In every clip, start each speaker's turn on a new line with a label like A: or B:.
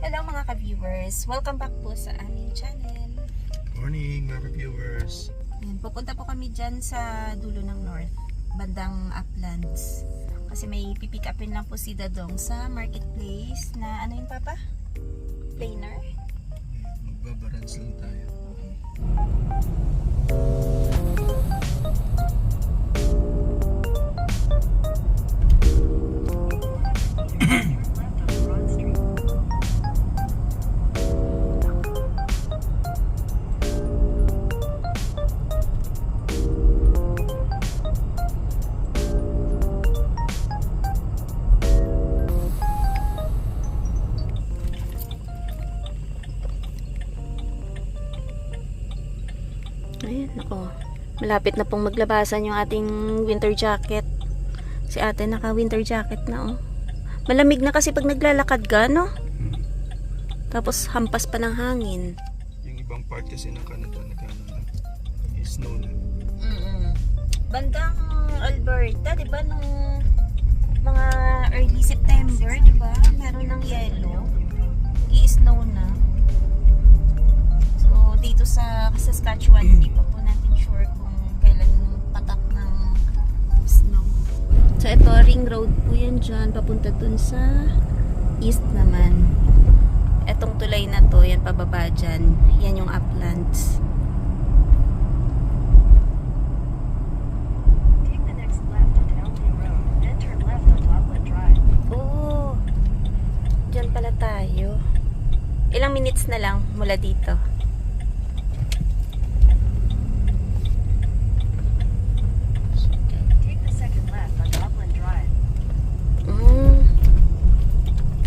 A: Hello mga ka-viewers, welcome back po sa aming channel.
B: Morning mga viewers.
A: Pupunta po kami dyan sa dulo ng north, bandang Uplands. Kasi may pipick upin lang po si Dadong sa marketplace na ano yun papa? Planer?
B: Magbabarans lang tayo.
A: Ayan, ako. Malapit na pong maglabasan yung ating winter jacket. Si ate naka winter jacket na oh. Malamig na kasi pag naglalakad ka, no? Tapos hampas pa ng hangin.
B: Yung ibang part kasi ng Canada snow na.
A: Bandang Alberta, di ba? Nung mga early September, di ba? Meron ng yellow. I-snow na. So, dito sa Saskatchewan, hindi pa po natin sure kung kailan patak ng snow. So, ito, ring road po yan dyan. Papunta dun sa east naman. Etong tulay na to, yan pababa dyan. Yan yung Uplands. Oh, dyan pala tayo. Ilang minutes na lang mula dito.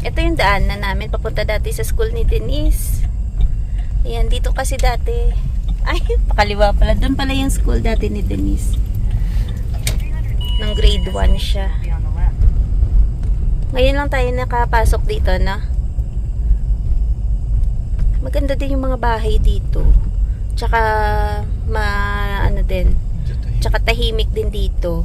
A: Ito yung daan na namin papunta dati sa school ni Denise. Ayan, dito kasi dati. Ay, pakaliwa pala. Doon pala yung school dati ni Denise. Nang grade 1 siya. Ngayon lang tayo nakapasok dito, no? Maganda din yung mga bahay dito. Tsaka, ano din. Tsaka tahimik din dito.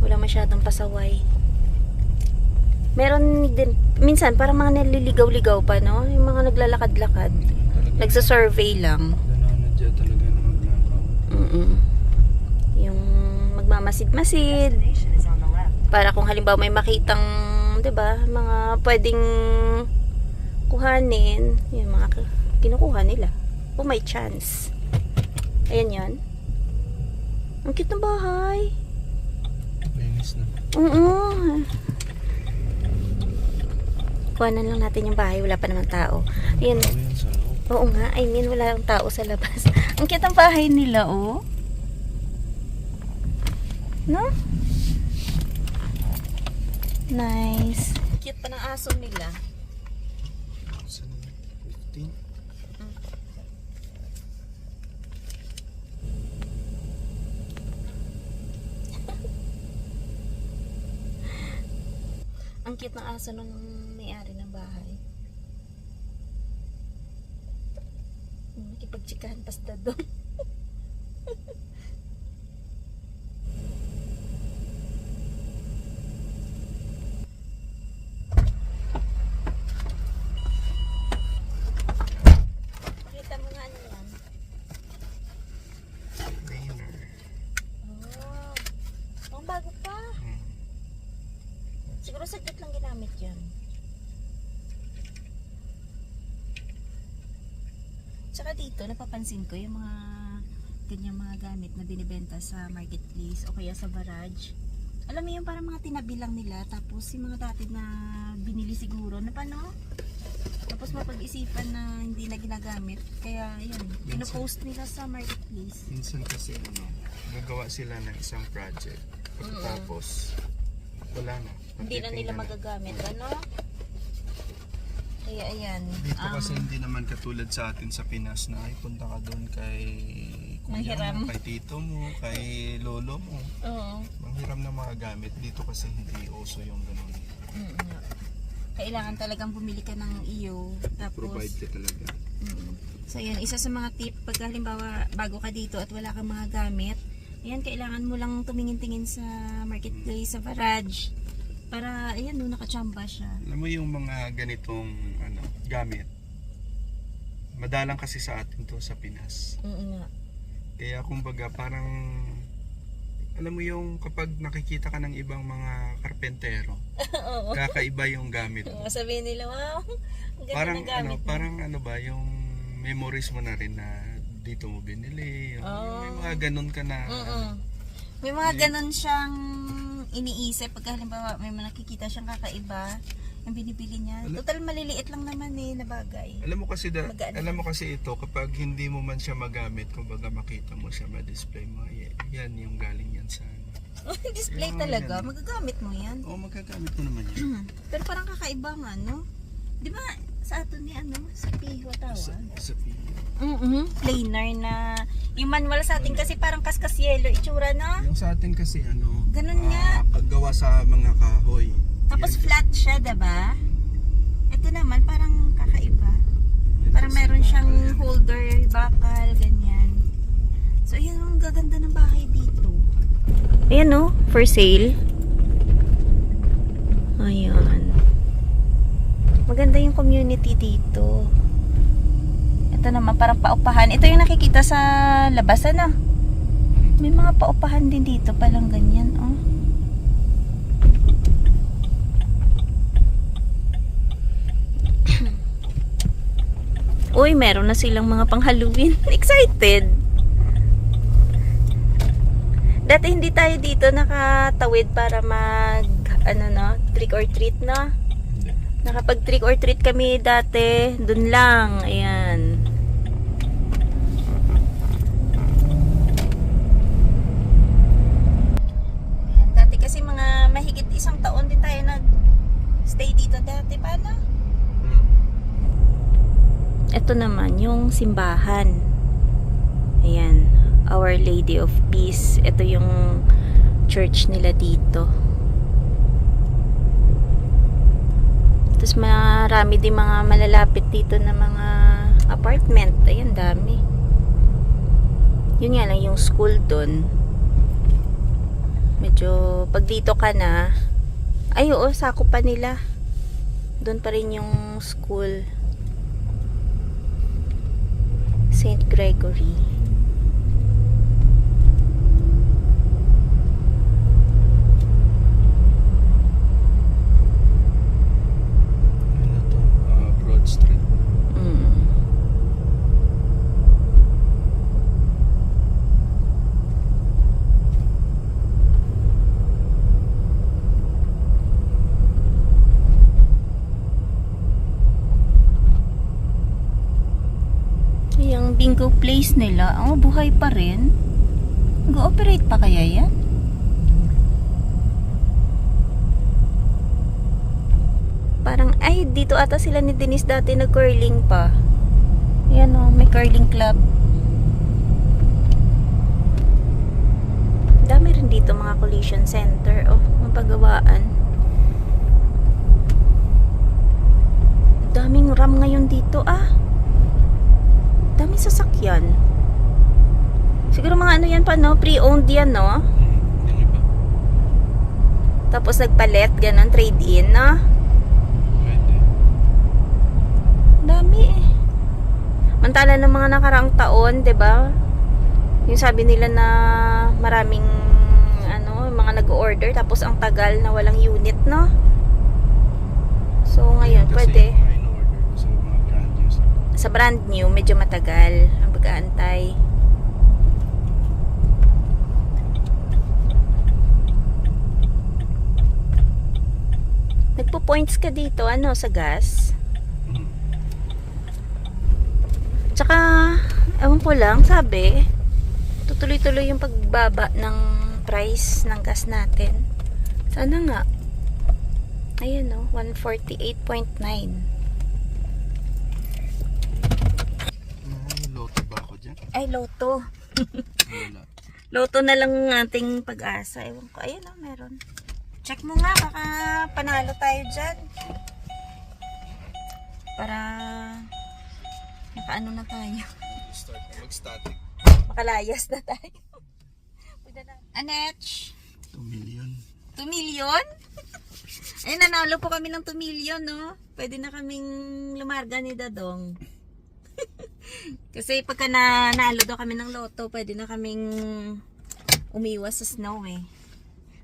A: Wala masyadong pasaway. Meron din, minsan parang mga naliligaw-ligaw pa, no? Yung mga naglalakad-lakad. Nagsa-survey lang.
B: Nananadya talaga na maglakaw.
A: Yung magmamasid-masid. Para kung halimbawa may makitang, 'di ba, mga pwedeng kuhanin, yung mga kinukuha nila. Kung may chance. Ayan 'yon. Ang cute ng bahay.
B: Linis na.
A: Kuhanan lang natin yung bahay, wala pa naman tao. Ayan.
B: Yan sa loob.
A: Oo nga, I mean wala lang tao sa labas. Ang cute ng bahay nila, oh. No? Nice. Cute pa ng aso nila.
B: Saan na? 15?
A: Ang cute ng aso nung may-ari ng bahay. Nakipagtsikahan pas Dadong. Kita mo nga ano yan.
B: Planer.
A: Oh, ang bago pa. Siguro saglit lang ginamit yan. Tsaka dito, napapansin ko yung mga ganyang mga gamit na binibenta sa marketplace o kaya sa garage. Alam mo yung parang mga tinabi lang nila, tapos yung mga dati na binili siguro na paano? Tapos mapag-isipan na hindi na ginagamit. Kaya yun, pinopost nila sa marketplace.
B: Minsan kasi gagawa sila ng isang project. Pagkatapos, wala na.
A: Hindi na nila magagamit, ano? Kaya ayan.
B: Dito kasi hindi naman katulad sa atin sa Pinas na ay punta ka doon kay kuya mo, kay tito mo, kay lolo mo.
A: Oo.
B: Manghiram na mga gamit. Dito kasi hindi uso yung ganun.
A: Kailangan talagang bumili ka ng iyo. Tapos,
B: Provide ka talaga.
A: So yan, isa sa mga tip pag halimbawa bago ka dito at wala kang mga gamit, ayan, kailangan mo lang tumingin-tingin sa marketplace, sa garage. Para, ayan no, nakachamba siya.
B: Alam mo yung mga ganitong gamit, madalang kasi sa atin to sa Pinas.
A: Nga.
B: Kaya kumbaga parang, alam mo yung kapag nakikita ka ng ibang mga karpentero,
A: Oo.
B: kakaiba yung gamit mo.
A: Sabihin nila, wow, ang ganda
B: Parang
A: ng gamit mo.
B: parang ba yung memories mo na rin na dito mo binili. Yung, may mga ganun ka na.
A: May mga ganun siyang iniisip pagka halimbawa may mga nakikita siyang kakaiba ang binibili niya. Total maliliit lang naman na bagay.
B: Alam mo kasi
A: Magaan.
B: alam mo kasi ito kapag hindi mo man siya magamit, kumbaga makita mo siya, ma-display mo, yan yung galing yan sa
A: Display
B: Yung
A: talaga,
B: yan.
A: magagamit mo yan.
B: Oo, magagamit mo naman yan.
A: Pero parang kakaiba nga, no? Di ba sa ato ni sa Piho tawag?
B: Sa
A: Plainer na yung manual sa atin kasi parang kaskas yellow itsura na.
B: yung sa atin kasi
A: Ganun nga.
B: paggawa sa mga kahoy.
A: Tapos
B: Yan.
A: flat siya, diba? Ito naman parang kakaiba. Parang meron siyang holder, bakal, ganyan. So ayan, ang gaganda ng bahay dito. Ayan no, for sale. Ayan. Maganda yung community dito. Ito naman parang paupahan. Ito yung nakikita sa labas, May mga paupahan din dito, palang ganyan, oh. Uy, meron na silang mga pang-Halloween. Excited! Dati hindi tayo dito nakatawid para mag, trick or treat, no? Nakapag trick or treat kami dati, dun lang. Ayan. Dati kasi mga mahigit isang taon din tayo nag-stay dito dati. Paano? Ito naman yung simbahan. Ayan, Our Lady of Peace. Ito yung church nila dito. Tapos marami din mga malalapit dito na mga apartment. Ayan, dami. Yun nga lang yung school doon. Medyo pag dito ka na, ay oo, sakop pa nila. Doon pa rin yung school. St. Gregory.
B: Broad Street.
A: Yung bingo place nila, buhay pa rin. Nag-ooperate pa kaya yan? Parang, ay, dito ata sila ni Denise dati nag-curling pa. Ayan may curling club. Dami rin dito mga collision center. Mga pagawaan. Daming RAM ngayon dito, daming sasakyan. Siguro mga yan pa, pre-owned yan,
B: Yung iba.
A: Tapos nagpalit, ganon, trade-in,
B: Pwede.
A: Dami Mantala ng mga nakaraang taon, 'di ba? Yung sabi nila na maraming mga nag-order tapos ang tagal na walang unit, So ngayon
B: Kasi
A: pwede.
B: yung mga in-order ko sa mga brand new.
A: Sa brand new, medyo matagal ang pag-aantay. Nagpo-points ka dito, sa gas? Tsaka, ewan ko lang, sabi, tutuloy-tuloy yung pagbaba ng price ng gas natin. Sana nga. Ayan 148.9.
B: Loto ba ako dyan?
A: Ay, loto.
B: Wala.
A: Loto na lang ang ating pag-asa. Ewan ko. Ayan meron. Check mo nga, baka panalo tayo dyan. Para makaano na tayo.
B: Mag-static.
A: Makalayas na tayo. Anech?
B: 2 million.
A: 2 million? Ay, nanalo po kami ng 2 million, no? Pwede na kaming lumarga ni Dadong. Kasi pagka nanalo daw kami ng loto, pwede na kaming umiwas sa snow eh.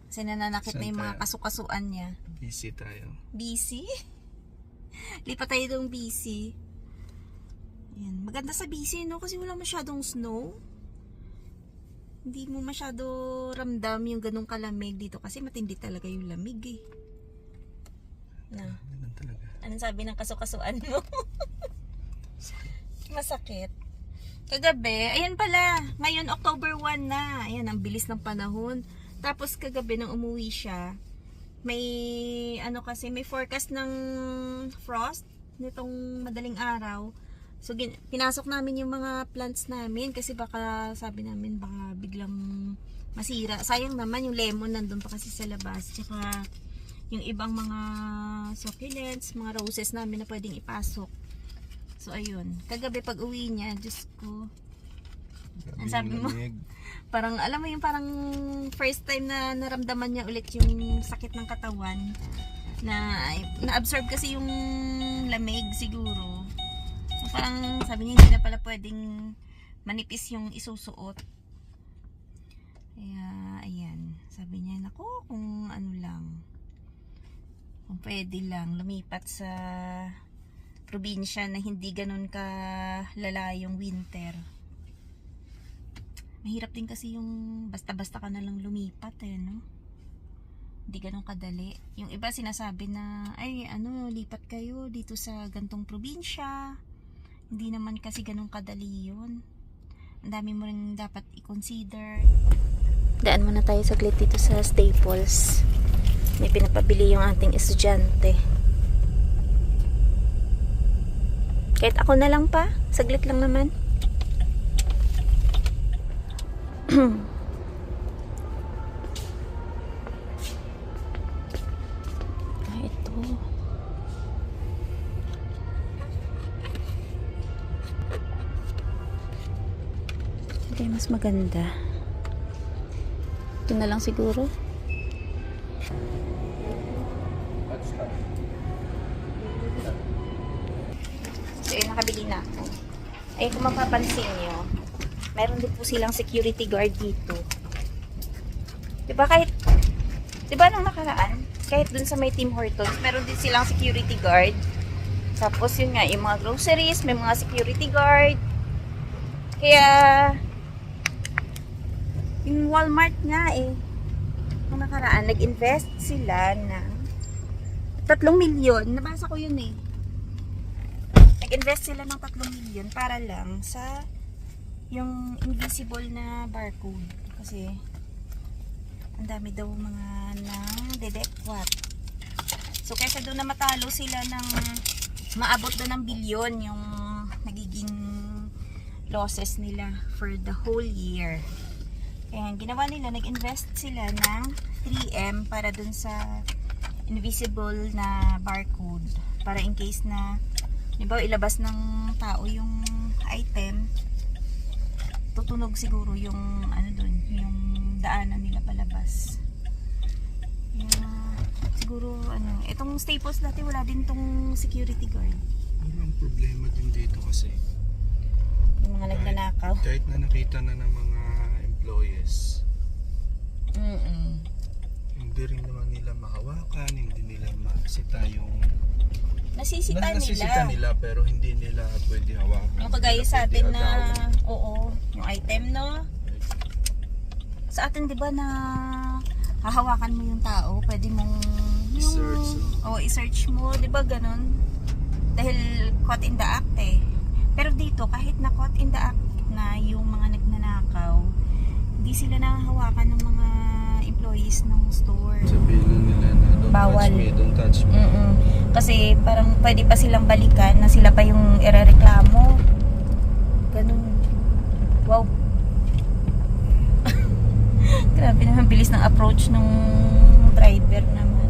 A: Kasi nananakit na yung mga kasukasuan niya.
B: Busy tayo.
A: Busy? Lipat tayo doong busy. Ayan. Maganda sa busy, no? Kasi wala masyadong snow. Hindi mo masyado ramdam yung ganong kalamig dito. Kasi matindi talaga yung lamig eh. Na.
B: Ganun talaga.
A: Anong sabi ng kasukasuan mo? Masakit. Kagabi, ayan pala. Ngayon, October 1 na. Ayan, ang bilis ng panahon. Tapos kagabi nang umuwi siya, may ano kasi, may forecast ng frost nitong madaling araw. So, pinasok namin yung mga plants namin kasi baka, sabi namin, baka biglang masira. Sayang naman yung lemon nandun pa kasi sa labas. Tsaka yung ibang mga succulents, mga roses namin na pwedeng ipasok. So, ayun. Kagabi pag uwi niya, Diyos ko, ang sabi mo, parang, alam mo yung parang first time na naramdaman niya ulit yung sakit ng katawan. Na-absorb kasi yung lamig siguro. So, parang sabi niya hindi na pala pwedeng manipis yung isusuot. Kaya, ayan. Sabi niya, naku, kung ano lang, kung pwede lang, lumipat sa probinsya na hindi ganun ka lala yung winter. Mahirap din kasi yung basta-basta ka na lang lumipat eh, no? Hindi ganun kadali. Yung iba sinasabi na, ay, ano, lipat kayo dito sa gantong probinsya. Hindi naman kasi ganun kadali yun. Ang dami mo rin dapat i-consider. Daan muna tayo saglit dito sa Staples. May pinapabili yung ating estudyante. Kahit ako na lang pa, saglit lang naman. Ito. Ito yung mas maganda. Ito na lang siguro. So, yun, nakabili na ako. Ay, kung mapapansin nyo, meron din po silang security guard dito. Diba kahit, diba nung nakaraan, kahit dun sa may Tim Hortons, meron din silang security guard. Tapos yun nga, yung mga groceries, may mga security guard. Kaya, yung Walmart nga eh, nung nakaraan, nag-invest sila ng 3 milyon. Nabasa ko yun eh. Nag-invest sila ng 3 milyon para lang sa yung invisible na barcode. Kasi ang dami daw mga na-dedekwat. So kaysa doon na matalo sila ng maabot na ng bilyon yung nagiging losses nila for the whole year. Kaya ang ginawa nila, nag-invest sila ng 3M para dun sa invisible na barcode. Para in case na, diba, ilabas ng tao yung item, tutunog siguro yung ano dun, yung daanan nila palabas. Siguro ano, itong Staples dati wala din tong security guard.
B: Ang problema din dito kasi
A: Yung mga nagnanakaw.
B: kahit na nakita na ng mga employees, hindi rin naman nila mahawakan, hindi nila masita yung nasisita nila pero hindi nila pwede hawakan.
A: Yung kagaya
B: Hindi
A: sa atin
B: pwede
A: na,
B: agawin.
A: oo, yung item, no? Sa atin, di ba, na hahawakan mo yung tao, pwede mong
B: I-search,
A: i-search mo, di ba, ganun? Dahil caught in the act eh. Pero dito, kahit na caught in the act na yung mga nagnanakaw, hindi sila nahahawakan ng mga employees ng store.
B: Sabihin nila na
A: Bawal.
B: don't touch me.
A: Kasi parang pwede pa silang balikan na sila pa yung irereklamo. Ganun. Wow. Grabe naman, bilis ng approach ng driver naman.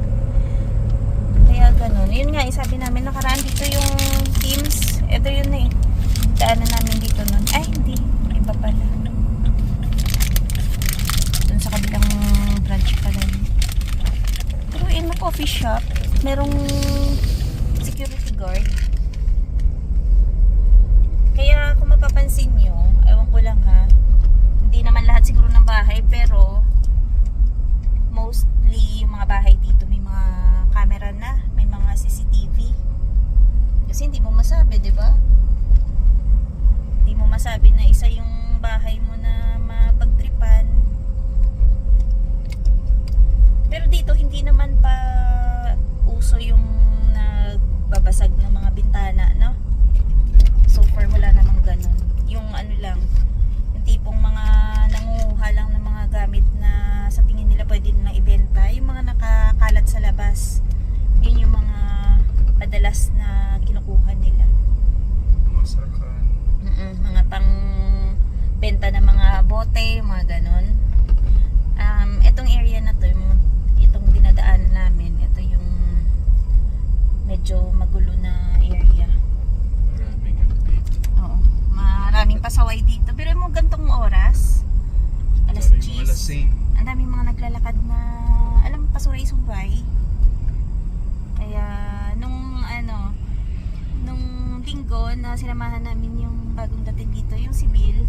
A: Kaya ganun. Yun nga, sabi namin, nakaraan dito yung Teams. Ito yun eh. Daanan namin dito nun. Ay, hindi. Iba pala. Dun sa kabilang branch pala yun. Pero yun, coffee shop. Merong security guard. Kaya kung mapapansin nyo, ewan ko lang ha, hindi naman lahat siguro ng bahay, pero mostly yung mga bahay dito may mga camera na, may mga CCTV. Kasi hindi mo masabi, di ba? Hindi mo masabi na isa yung bahay mo na mapagtripan. Pero dito hindi naman pa uso yung nagbabasag ng mga bintana, no? So far wala namang ganun. Yung ano lang, yung tipong mga nanguha lang ng mga gamit na sa tingin nila pwede nilang ibenta, yung mga nakakalat sa labas, yun yung mga madalas na kinukuha nila.
B: Masakan.
A: Mga pang benta ng mga bote, mga ganun. Itong area na to, itong dinadaanan namin, ito yung medyo magulo na area.
B: Maraming ano dito.
A: Oo, maraming pasaway dito. Pero mo gantong oras, alas
B: Maraming
A: 10.
B: mga lasing.
A: Ang daming mga naglalakad na, alam mo, pasuray-suray. Kaya, nung linggo na sinamahan namin yung bagong dating dito, yung si Bill,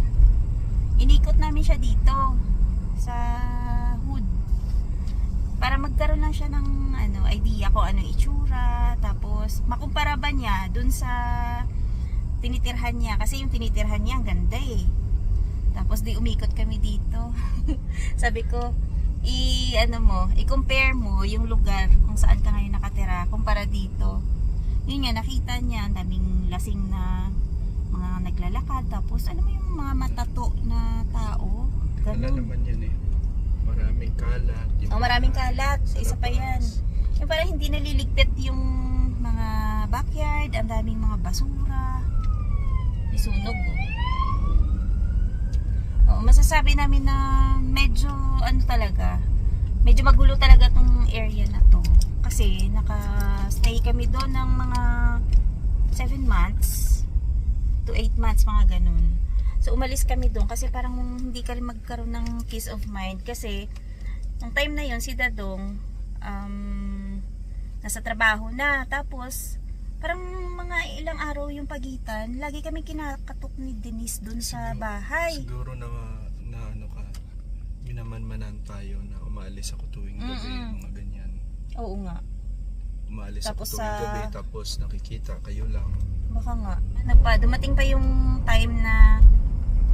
A: inikot namin siya dito, sa hood. Para magkaroon lang siya ng, idea kung ano yung itsura, tapos, makumpara ba niya dun sa tinitirhan niya, kasi yung tinitirhan niya, ang ganda eh. Tapos di umikot kami dito. Sabi ko, i-compare mo yung lugar kung saan ka ngayon nakatira kumpara dito. Yun nga, nakita niya ang daming lasing na mga naglalakad. Tapos alam mo yung mga matato na tao.
B: Wala
A: Ganun.
B: naman yan eh. Maraming kalat.
A: Oh, maraming kalat.
B: Sa
A: Isa pa yan.
B: labas.
A: Yung parang hindi naliligpit yung mga backyard. Ang daming mga basura. Isunog oh. Oo, masasabi namin na medyo medyo magulo talaga tong area na to. Kasi naka-stay kami doon ng mga 7 months to 8 months, mga ganun. So umalis kami doon kasi parang hindi ka rin magkaroon ng peace of mind kasi nung time na yon si Dadong nasa trabaho na, tapos parang mga ilang araw yung pagitan, lagi kami kinakatok ni Denise doon sa bahay.
B: Siguro na ano ka, minamanmanan tayo na umaalis ako tuwing gabi, mga ganyan.
A: Oo nga.
B: Umaalis
A: Tapos
B: ako tuwing gabi, tapos nakikita kayo lang.
A: Baka nga. Dumating pa yung time na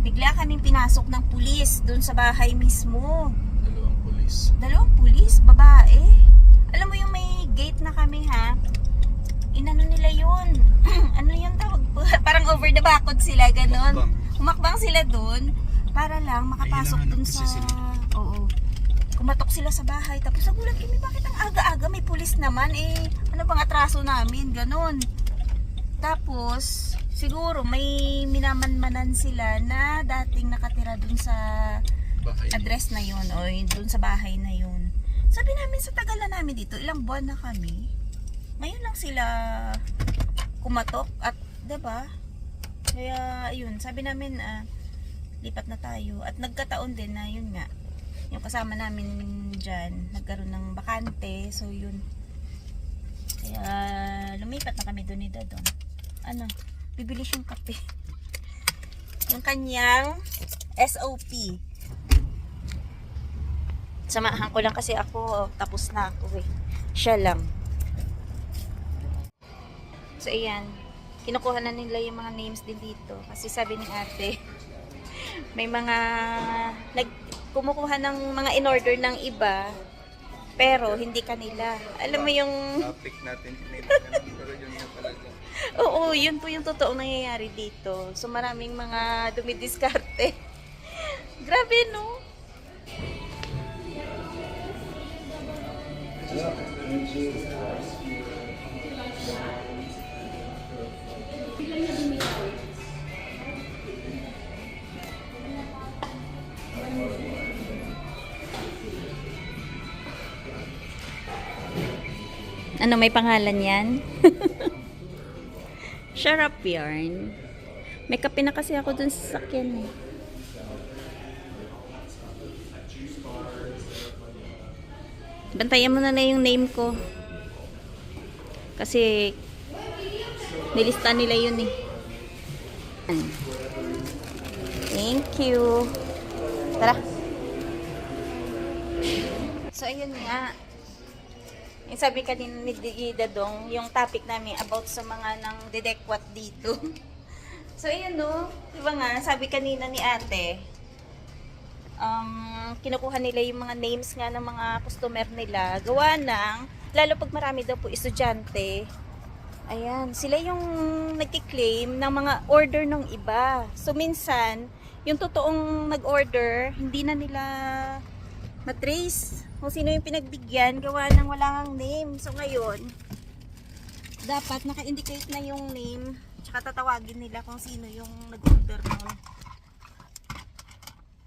A: bigla kaming pinasok ng pulis doon sa bahay mismo.
B: Dalawang pulis.
A: Babae. Alam mo yung may gate na kami ha? Inano nila yun. Ano yung tawag? Parang over the backod sila, ganon. Humakbang sila doon para lang makapasok
B: Ay,
A: doon sa...
B: kasi sila.
A: Oo. Kumatok sila sa bahay. Tapos nagulat kami, bakit ang aga-aga may pulis naman? Ano bang atraso namin? Ganon. Tapos, siguro may minamanmanan sila na dating nakatira dun sa
B: Bahay.
A: address na yun o dun sa bahay na yun. Sabi namin sa tagal na namin dito, ilang buwan na kami. Ngayon lang sila kumatok at 'di ba? Kaya ayun, sabi namin lipat na tayo at nagkataon din na yun nga. Yung kasama namin diyan, nagkaroon ng bakante, so yun. Kaya lumipat na kami doon ni Dadong. Bibili siyang kape. Yung kanyang SOP. Samahan ko lang kasi ako, tapos na ako eh. Siya lang. So ayan, kinukuha na nila yung mga names din dito. Kasi sabi ni ate, may mga kumukuha ng mga in-order ng iba, pero hindi kanila. Alam mo yung...
B: Topic natin, pero yun nga talaga.
A: Oo, yun po yung totoong nangyayari dito. So maraming mga dumidiskarte. Grabe, no? Ano, may pangalan yan? Sharap yarn. May kape na kasi ako dun sa sakyan eh. Bantayan mo na yung name ko. Kasi nilista nila yun eh. Thank you. Tara. So ayun nga. Yung sabi kanina ni Dadong, yung topic namin about sa mga nang dedekwat dito. So ayun no, diba nga, sabi kanina ni ate, kinukuha nila yung mga names nga ng mga customer nila, gawa ng, lalo pag marami daw po estudyante, ayan, sila yung nagki-claim ng mga order ng iba. So minsan, yung totoong nag-order, hindi na nila matrace kung sino yung pinagbigyan, gawa ng wala ngang name. So ngayon, dapat naka-indicate na yung name, tsaka tatawagin nila kung sino yung nag-order nun.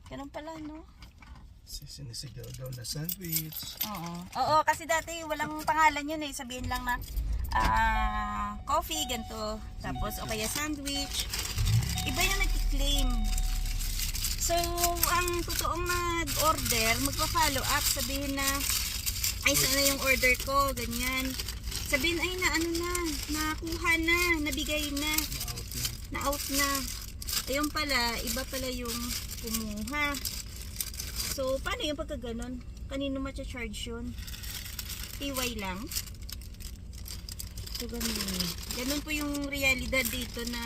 A: Ganun pala, no?
B: Sinisigaw daw na sandwich.
A: Oo, kasi dati walang pangalan yun eh. Sabihin lang na coffee, ganito. Tapos o kaya sandwich. Iba yung nag-claim. So, ang totoong nag-order, magpa-follow up. Sabihin na, ay sana yung order ko, ganyan. Sabihin ay na ano na, nakuha na, nabigay na, na-out na. Ayun pala, iba pala yung kumuha. So, paano yung pagkaganon? Kanino matcha-charge yun? TY lang? So, ganun. Ganun po yung realidad dito na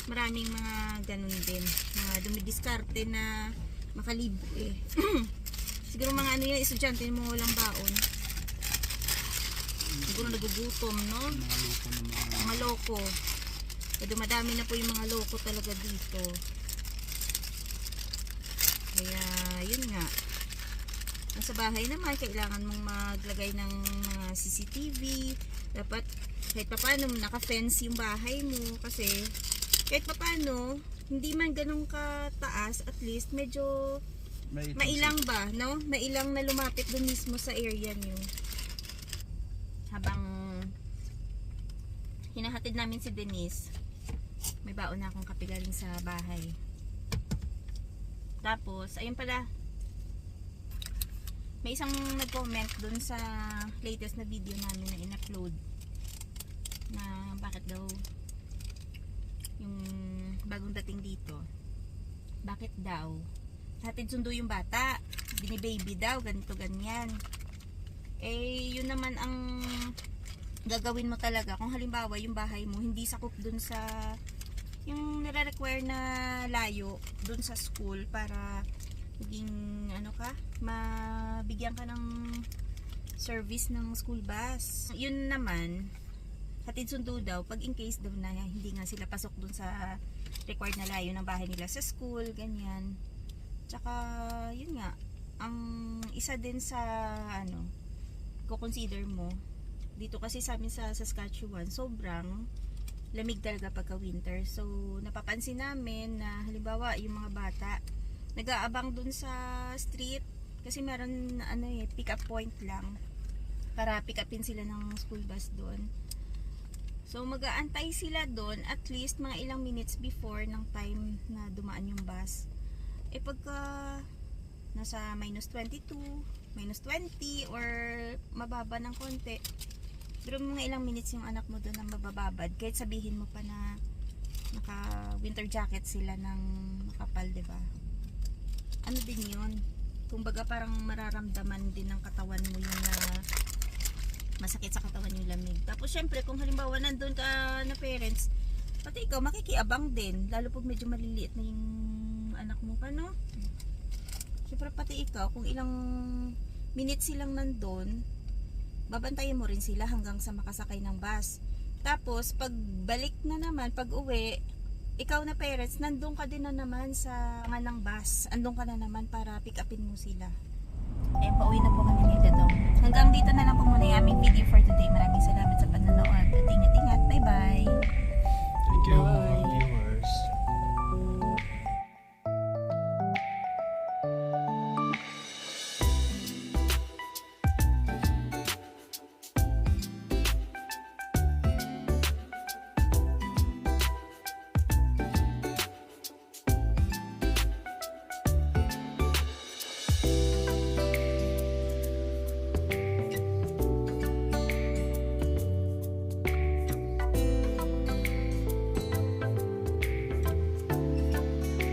A: maraming mga ganun din. Mga dumidiskarte na makalibo eh. Siguro mga ano yung estudyante mo walang baon. Siguro nagugutom, no? Mga loko. Kaya dumadami na po yung mga loko talaga dito. Kaya, yun nga. Nasa bahay naman, kailangan mong maglagay ng mga CCTV. Dapat, kahit paano, naka-fence yung bahay mo. Kasi, kahit paano, hindi man ganun kataas, at least, medyo mailang ba, no? Mailang na lumapit dun mismo sa area nyo. Habang hinahatid namin si Denise, may baon na akong kape galing sa bahay. Tapos, ayun pala, may isang nag-comment dun sa latest na video namin na in-upload na bakit daw yung bagong dating dito, bakit daw hatid sundo yung bata, bini-baby daw, ganito ganyan. Eh, yun naman ang gagawin mo talaga kung halimbawa yung bahay mo hindi sakop dun sa yung nire-require na layo dun sa school para maging ano ka, mabigyan ka ng service ng school bus. Yun naman, hatid sundo daw pag in case daw na hindi nga sila pasok dun sa required na layo ng bahay nila sa school, ganyan. Tsaka, yun nga, ang isa din sa ano, consider mo, dito kasi sa amin sa Saskatchewan, sobrang lamig talaga pagka winter. So, napapansin namin na halimbawa yung mga bata nag-aabang dun sa street kasi meron ano eh, pick up point lang para pick upin sila ng school bus doon. So, mag-aantay sila doon at least mga ilang minutes before ng time na dumaan yung bus. Eh pagka nasa minus 22, minus 20 or mababa ng konti, pero mga ilang minutes yung anak mo doon na mabababad, kahit sabihin mo pa na naka winter jacket sila ng makapal, diba? Ano din yun? Kumbaga parang mararamdaman din ng katawan mo yung masakit sa katawan yung lamig. Tapos syempre kung halimbawa nandun ka na parents, pati ikaw makikiabang din, lalo pag medyo maliliit na yung anak mo pa, no? Syempre pati ikaw, kung ilang minutes silang nandun, babantayan mo rin sila hanggang sa makasakay ng bus. Tapos pag balik na naman, pag uwi, ikaw na parents, nandun ka din na naman sa nga ng bus. Andun ka na naman para pick upin mo sila. Ayan, pauwi na po kami ni Dadong. Hanggang dito na lang po muna yung